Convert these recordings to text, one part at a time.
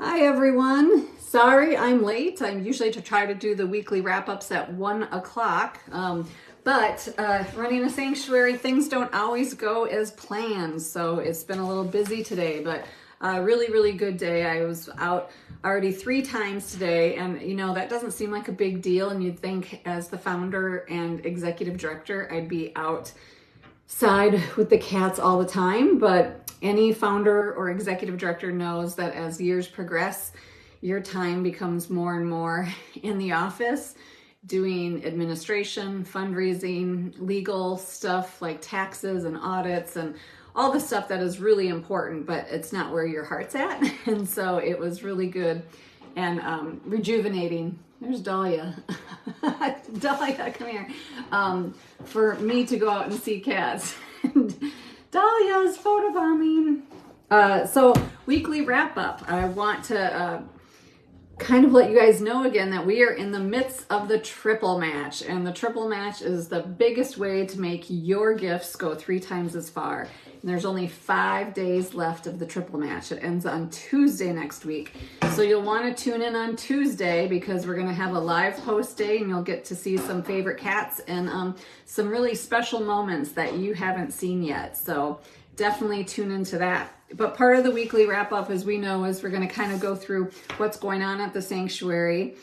Hi everyone. Sorry I'm late. I'm usually to try to do the weekly wrap-ups at 1 o'clock. But running a sanctuary, things don't always go as planned. So it's been a little busy today, but really good day. I was out already 3 times today, and you know, that doesn't seem like a big deal. And you'd think as the founder and executive director, I'd be outside with the cats all the time, but any founder or executive director knows that as years progress, your time becomes more and more in the office doing administration, fundraising, legal stuff like taxes and audits and all the stuff that is really important, but it's not where your heart's at. And so it was really good and rejuvenating. There's Dahlia. Dahlia, come here. For me to go out and see cats. Dahlia's photobombing. So weekly wrap up. I want to kind of let you guys know again that we are in the midst of the triple match, and the triple match is the biggest way to make your gifts go 3 times as far. And there's only 5 days left of the triple match. It ends on Tuesday next week. So you'll want to tune in on Tuesday because we're going to have a live post day, and you'll get to see some favorite cats and some really special moments that you haven't seen yet. So definitely tune into that. But part of the weekly wrap up, as we know, is we're going to kind of go through what's going on at the sanctuary.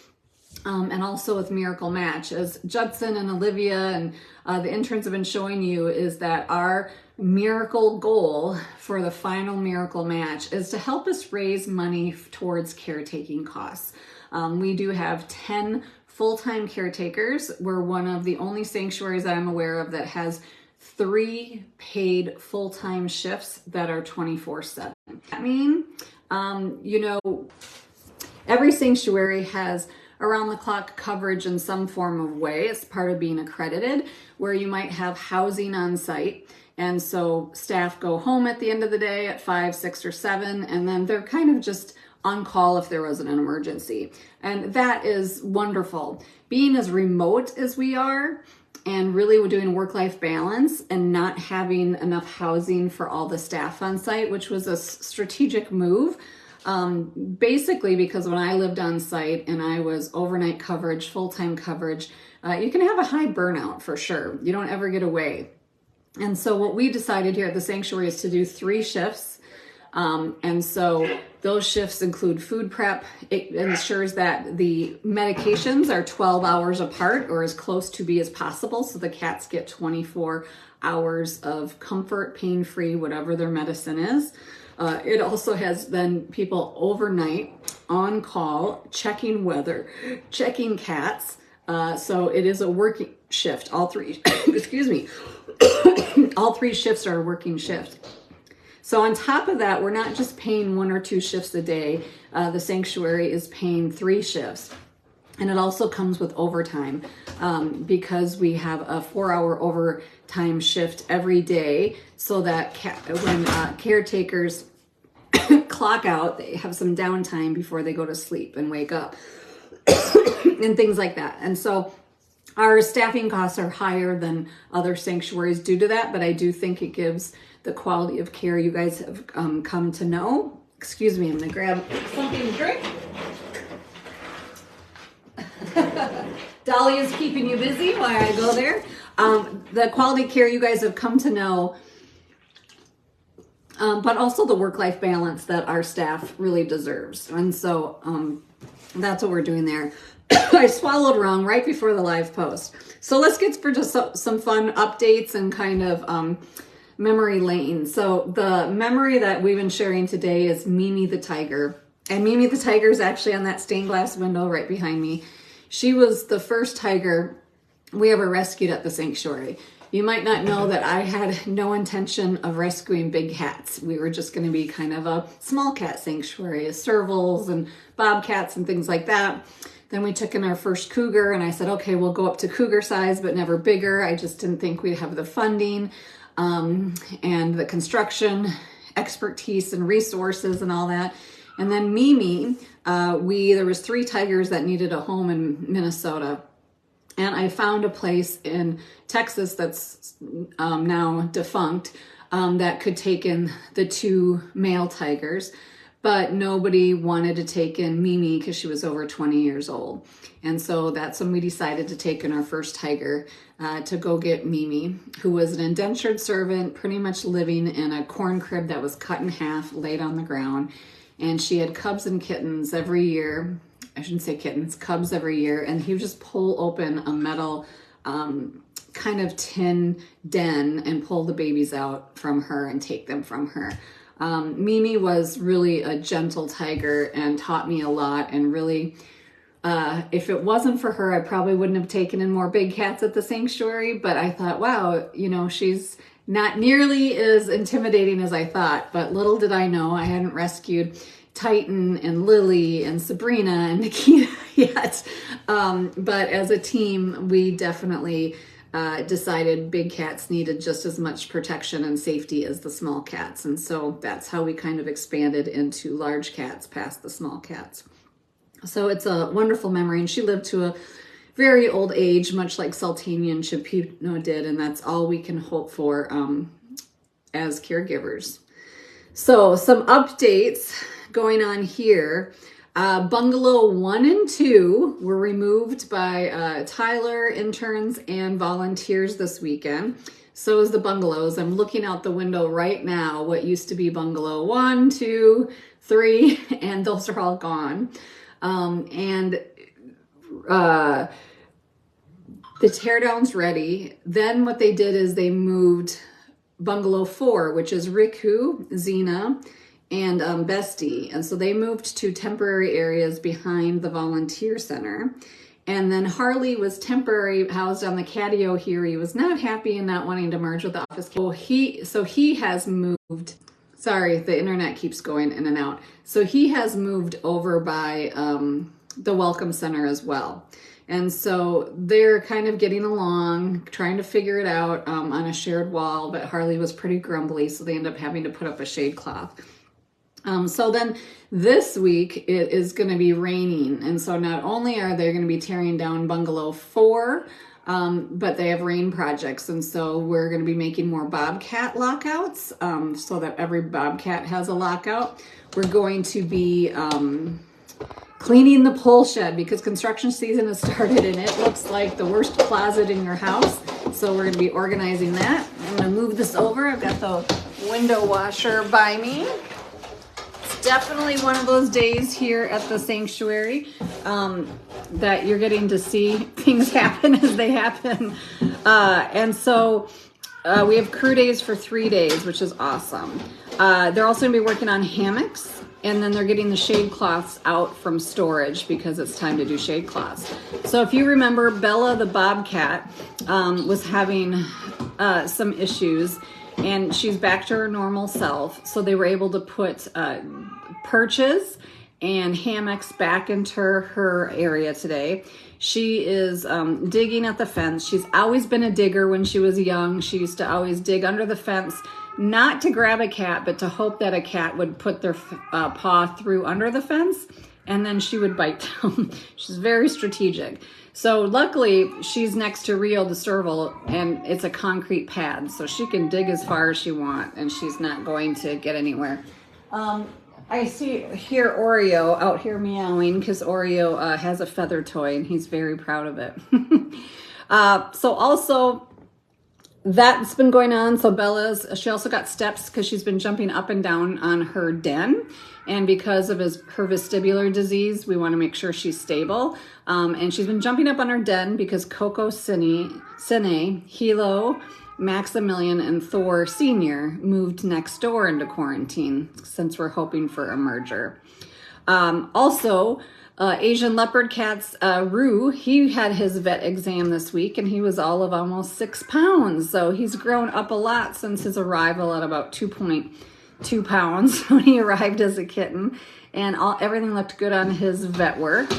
And also with Miracle Match, as Judson and Olivia and the interns have been showing you, is that our miracle goal for the final Miracle Match is to help us raise money towards caretaking costs. We do have 10 full-time caretakers. We're one of the only sanctuaries that I'm aware of that has 3 paid full-time shifts that are 24/7. I mean, you know, every sanctuary has around-the-clock coverage in some form of way. It's part of being accredited, where you might have housing on site. And so staff go home at the end of the day at 5, 6, or 7, and then they're kind of just on call if there was an emergency. And that is wonderful. Being as remote as we are, and really doing work-life balance and not having enough housing for all the staff on site, which was a strategic move. Basically because when I lived on site and I was overnight coverage, full-time coverage, you can have a high burnout for sure. You don't ever get away. And so what we decided here at the sanctuary is to do 3 shifts. And so those shifts include food prep. It ensures that the medications are 12 hours apart or as close to be as possible. So the cats get 24 hours of comfort, pain-free, whatever their medicine is. It also has then people overnight on call, checking weather, checking cats. So it is a working shift. All 3, excuse me, all 3 shifts are a working shift. So on top of that, we're not just paying 1 or 2 shifts a day. The sanctuary is paying 3 shifts. And it also comes with overtime because we have a 4-hour overtime shift every day so that when caretakers clock out, they have some downtime before they go to sleep and wake up and things like that. And so our staffing costs are higher than other sanctuaries due to that, but I do think it gives the quality of care you guys have come to know. Excuse me, I'm gonna grab something to drink. Dolly is keeping you busy while I go there. The quality care you guys have come to know, but also the work-life balance that our staff really deserves. And so that's what we're doing there. I swallowed wrong right before the live post. So let's get for just some fun updates and kind of memory lane. So the memory that we've been sharing today is Mimi the tiger. And Mimi the tiger is actually on that stained glass window right behind me. She was the first tiger we ever rescued at the sanctuary. You might not know that I had no intention of rescuing big cats. We were just going to be kind of a small cat sanctuary, servals and bobcats and things like that. Then we took in our first cougar, and I said, okay, we'll go up to cougar size, but never bigger. I just didn't think we'd have the funding and the construction expertise and resources and all that. And then Mimi, there was 3 tigers that needed a home in Minnesota. And I found a place in Texas that's now defunct that could take in the 2 male tigers. but nobody wanted to take in Mimi because she was over 20 years old. And so that's when we decided to take in our first tiger to go get Mimi, who was an indentured servant, pretty much living in a corn crib that was cut in half, laid on the ground. And she had cubs and kittens every year. I shouldn't say kittens, cubs every year. And he would just pull open a metal kind of tin den and pull the babies out from her and take them from her. Mimi was really a gentle tiger and taught me a lot, and really, if it wasn't for her, I probably wouldn't have taken in more big cats at the sanctuary, but I thought, wow, you know, she's not nearly as intimidating as I thought, but little did I know I hadn't rescued Titan and Lily and Sabrina and Nikita yet. But as a team, we definitely decided big cats needed just as much protection and safety as the small cats. And so that's how we kind of expanded into large cats past the small cats. So it's a wonderful memory. And she lived to a very old age, much like Sultania and Chipino did. And that's all we can hope for as caregivers. So some updates going on here. Bungalow 1 and 2 were removed by Tyler, interns, and volunteers this weekend. So is the bungalows. I'm looking out the window right now, what used to be bungalow 1, 2, 3, and those are all gone. The teardown's ready. Then what they did is they moved bungalow 4, which is Riku, Xena, and Bestie. And so they moved to temporary areas behind the volunteer center. And then Harley was temporary housed on the catio here. He was not happy and not wanting to merge with the office. So he has moved. Sorry, the internet keeps going in and out. So he has moved over by the Welcome Center as well. And so they're kind of getting along, trying to figure it out on a shared wall, but Harley was pretty grumbly, so they end up having to put up a shade cloth. So then this week it is going to be raining. And so not only are they going to be tearing down bungalow 4, but they have rain projects. And so we're going to be making more bobcat lockouts so that every bobcat has a lockout. We're going to be cleaning the pole shed because construction season has started and it looks like the worst closet in your house. So we're going to be organizing that. I'm going to move this over. I've got the window washer by me. Definitely one of those days here at the sanctuary that you're getting to see things happen as they happen. And so we have crew days for 3 days, which is awesome. They're also gonna be working on hammocks, and then they're getting the shade cloths out from storage because it's time to do shade cloths. So if you remember, Bella the bobcat was having some issues, and she's back to her normal self. So they were able to put perches and hammocks back into her area today. She is digging at the fence. She's always been a digger when she was young. She used to always dig under the fence, not to grab a cat, but to hope that a cat would put their paw through under the fence, and then she would bite them. She's very strategic. So luckily, she's next to Rio the serval, and it's a concrete pad, so she can dig as far as she wants, and she's not going to get anywhere. I hear Oreo out here meowing because Oreo has a feather toy, and he's very proud of it. So also, that's been going on. So she also got steps because she's been jumping up and down on her den. And because of her vestibular disease, we want to make sure she's stable. And she's been jumping up on her den because Coco, Cine, Hilo, Maximilian, and Thor Sr. moved next door into quarantine since we're hoping for a merger. Also, Asian leopard cat's Rue, he had his vet exam this week and he was all of almost 6 pounds. So he's grown up a lot since his arrival at about 2.2 pounds when he arrived as a kitten, and everything looked good on his vet work.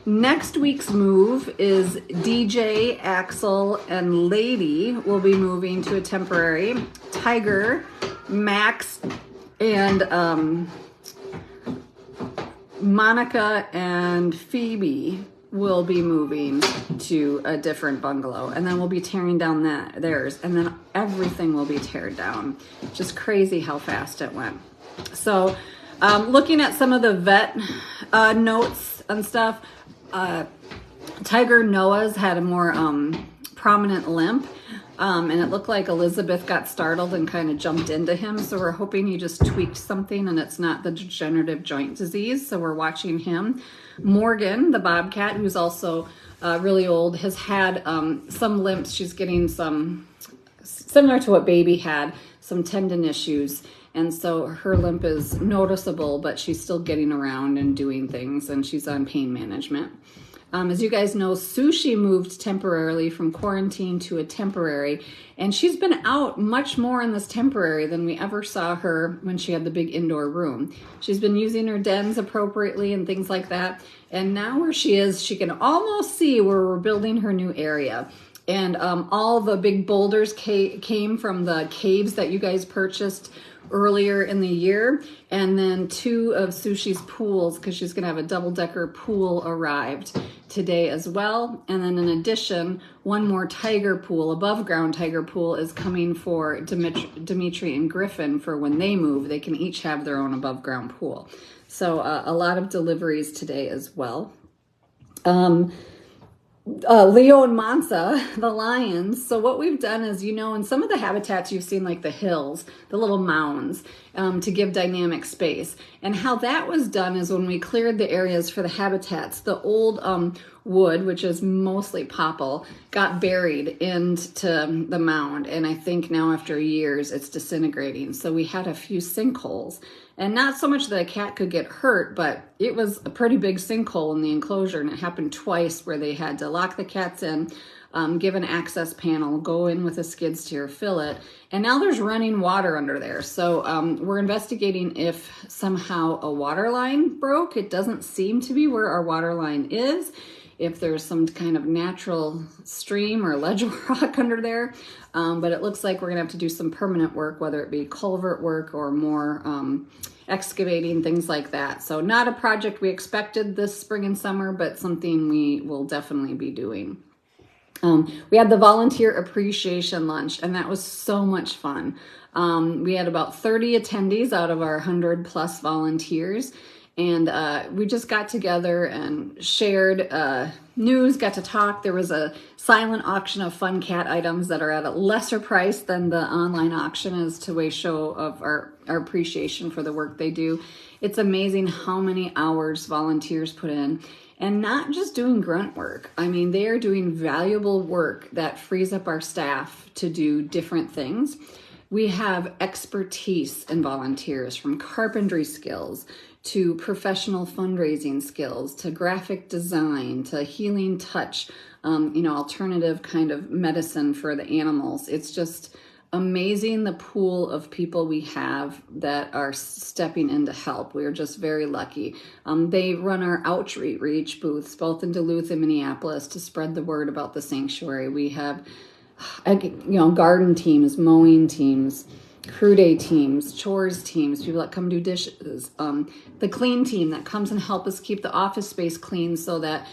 Next week's move is DJ, Axel, and Lady will be moving to a temporary. Tiger, Max, and Monica and Phoebe will be moving to a different bungalow, and then we'll be tearing down theirs, and then everything will be teared down. Just crazy how fast it went. So looking at some of the vet notes and stuff, Tiger Noah's had a more prominent limp, and it looked like Elizabeth got startled and kind of jumped into him. So we're hoping he just tweaked something and it's not the degenerative joint disease. So we're watching him. Morgan, the bobcat, who's also really old, has had some limps. She's getting some, similar to what Baby had, some tendon issues. And so her limp is noticeable, but she's still getting around and doing things, and she's on pain management. As you guys know, Sushi moved temporarily from quarantine to a temporary, and she's been out much more in this temporary than we ever saw her when she had the big indoor room. She's been using her dens appropriately and things like that. And now where she is, she can almost see where we're building her new area. And all the big boulders came from the caves that you guys purchased earlier in the year, and then 2 of Sushi's pools, because she's going to have a double-decker pool, arrived today as well. And then in addition, 1 more tiger pool, above ground tiger pool, is coming for Dimitri and Griffin for when they move. They can each have their own above ground pool. So a lot of deliveries today as well. Leo and Mansa, the lions. So what we've done is, you know, in some of the habitats you've seen, like the hills, the little mounds, to give dynamic space. And how that was done is when we cleared the areas for the habitats, the old wood, which is mostly popple, got buried into the mound. And I think now after years, it's disintegrating. So we had a few sinkholes. And not so much that a cat could get hurt, but it was a pretty big sinkhole in the enclosure, and it happened twice where they had to lock the cats in, give an access panel, go in with a skid steer, fill it, and now there's running water under there. So we're investigating if somehow a water line broke. It doesn't seem to be where our water line is. If there's some kind of natural stream or ledge of rock under there. But it looks like we're gonna have to do some permanent work, whether it be culvert work or more excavating, things like that. So not a project we expected this spring and summer, but something we will definitely be doing. We had the volunteer appreciation lunch, and that was so much fun. We had about 30 attendees out of our 100+ volunteers. And we just got together and shared news, got to talk. There was a silent auction of fun cat items that are at a lesser price than the online auction, as to a show of our appreciation for the work they do. It's amazing how many hours volunteers put in, and not just doing grunt work. I mean, they are doing valuable work that frees up our staff to do different things. We have expertise in volunteers, from carpentry skills to professional fundraising skills, to graphic design, to healing touch, alternative kind of medicine for the animals. It's just amazing the pool of people we have that are stepping in to help. We are just very lucky. They run our outreach booths, both in Duluth and Minneapolis, to spread the word about the sanctuary. We have, garden teams, mowing teams, crew day teams, chores teams, people that come do dishes, the clean team that comes and help us keep the office space clean so that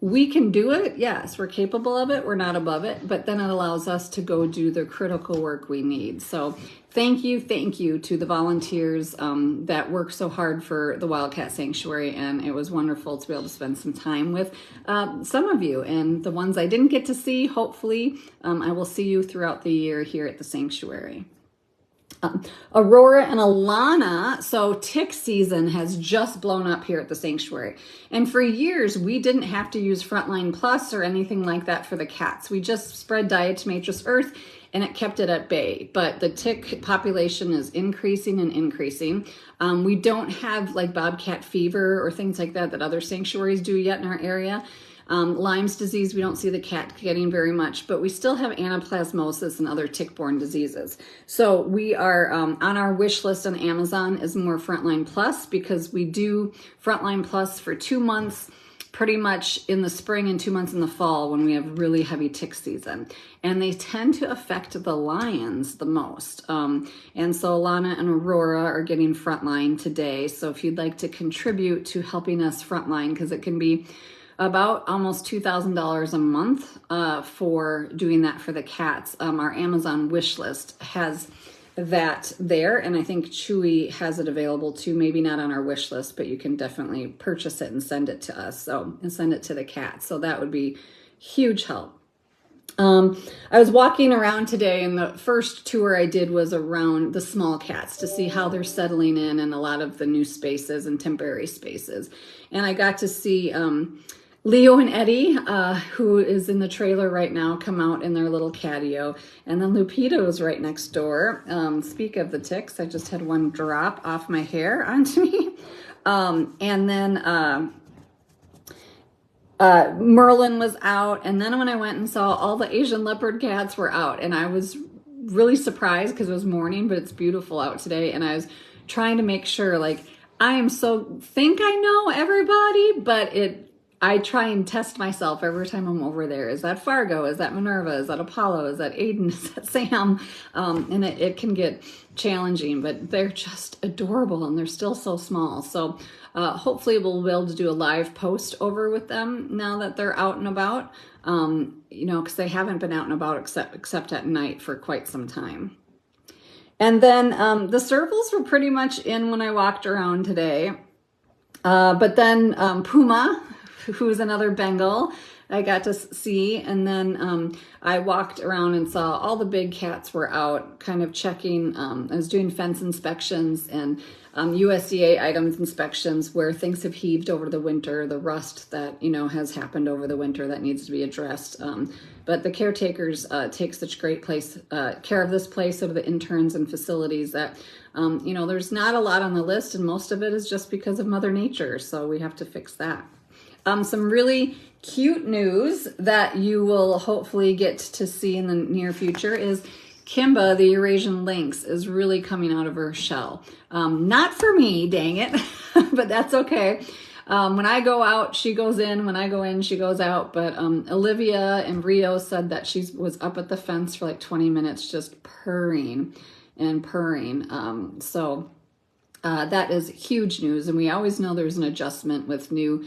we can do it. Yes, we're capable of it. We're not above it, but then it allows us to go do the critical work we need. So thank you to the volunteers that work so hard for the Wildcat Sanctuary. And it was wonderful to be able to spend some time with some of you, and the ones I didn't get to see, hopefully I will see you throughout the year here at the sanctuary. Aurora and Alana, so tick season has just blown up here at the sanctuary. And for years, we didn't have to use Frontline Plus or anything like that for the cats. We just spread diatomaceous earth and it kept it at bay. But the tick population is increasing and increasing. We don't have like bobcat fever or things like that other sanctuaries do yet in our area. Lyme's disease, we don't see the cat getting very much, but we still have anaplasmosis and other tick-borne diseases. So we are on our wish list on Amazon is more Frontline Plus, because we do Frontline Plus for 2 months, pretty much in the spring, and 2 months in the fall when we have really heavy tick season. And they tend to affect the lions the most. And so Alana and Aurora are getting Frontline today. So if you'd like to contribute to helping us Frontline, because it can be about almost $2,000 a month for doing that for the cats. Our Amazon wish list has that there, and I think Chewy has it available too. Maybe not on our wish list, but you can definitely purchase it and send it to us, and send it to the cats. So that would be huge help. I was walking around today, and the first tour I did was around the small cats to see how they're settling in a lot of the new spaces and temporary spaces. And I got to see Leo and Eddie, who is in the trailer right now, come out in their little catio. And then Lupita was right next door. Speak of the ticks, I just had one drop off my hair onto me. And then Merlin was out. And then when I went and saw, all the Asian leopard cats were out. And I was really surprised because it was morning, but it's beautiful out today. And I was trying to make sure, like, I think I know everybody, but I try and test myself every time I'm over there. Is that Fargo? Is that Minerva? Is that Apollo? Is that Aiden? Is that Sam? And it can get challenging, but they're just adorable and they're still so small. So hopefully we'll be able to do a live post over with them now that they're out and about, because they haven't been out and about except at night for quite some time. And then the servals were pretty much in when I walked around today. But then Puma, who's another Bengal, I got to see. And then I walked around and saw all the big cats were out, kind of checking. I was doing fence inspections and USDA items inspections where things have heaved over the winter, the rust that, has happened over the winter that needs to be addressed. But the caretakers take such great care of this place, so do the interns and facilities, that, there's not a lot on the list, and most of it is just because of Mother Nature. So we have to fix that. Some really cute news that you will hopefully get to see in the near future is Kimba, the Eurasian lynx, is really coming out of her shell. Not for me, dang it, but that's okay. When I go out, she goes in. When I go in, she goes out. But Olivia and Rio said that she was up at the fence for like 20 minutes just purring and purring. So that is huge news. And we always know there's an adjustment with new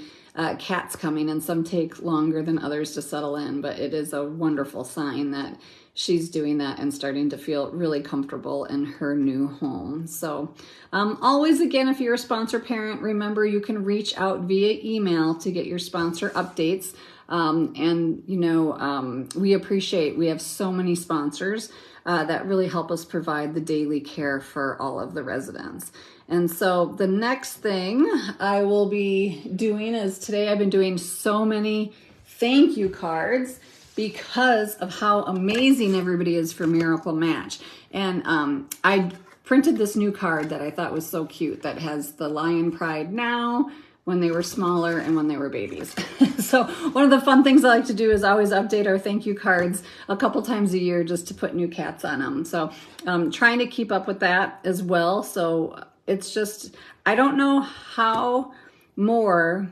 cats coming, and some take longer than others to settle in. But it is a wonderful sign that she's doing that and starting to feel really comfortable in her new home. So always, again, if you're a sponsor parent, remember you can reach out via email to get your sponsor updates. We appreciate, we have so many sponsors that really help us provide the daily care for all of the residents. And so the next thing I will be doing is, today I've been doing so many thank you cards because of how amazing everybody is for Miracle Match. And I printed this new card that I thought was so cute that has the Lion Pride now, when they were smaller, and when they were babies. So one of the fun things I like to do is always update our thank you cards a couple times a year just to put new cats on them. So I'm trying to keep up with that as well. So it's just, I don't know how more,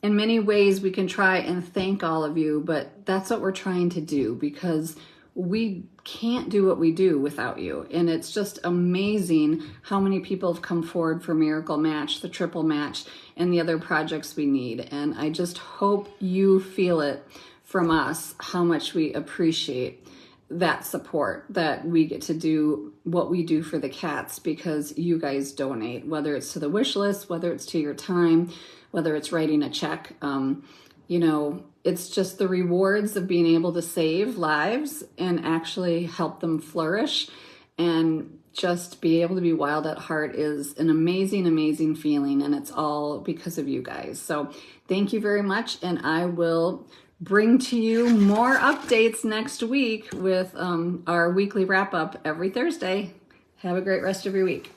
in many ways, we can try and thank all of you, but that's what we're trying to do, because we can't do what we do without you. And it's just amazing how many people have come forward for Miracle Match, the Triple Match, and the other projects we need. And I just hope you feel it from us, how much we appreciate that support, that we get to do what we do for the cats because you guys donate, whether it's to the wish list, whether it's to your time, whether it's writing a check. It's just the rewards of being able to save lives and actually help them flourish, and just be able to be wild at heart is an amazing, amazing feeling. And it's all because of you guys. So thank you very much. And I will bring to you more updates next week with our weekly wrap up every Thursday. Have a great rest of your week.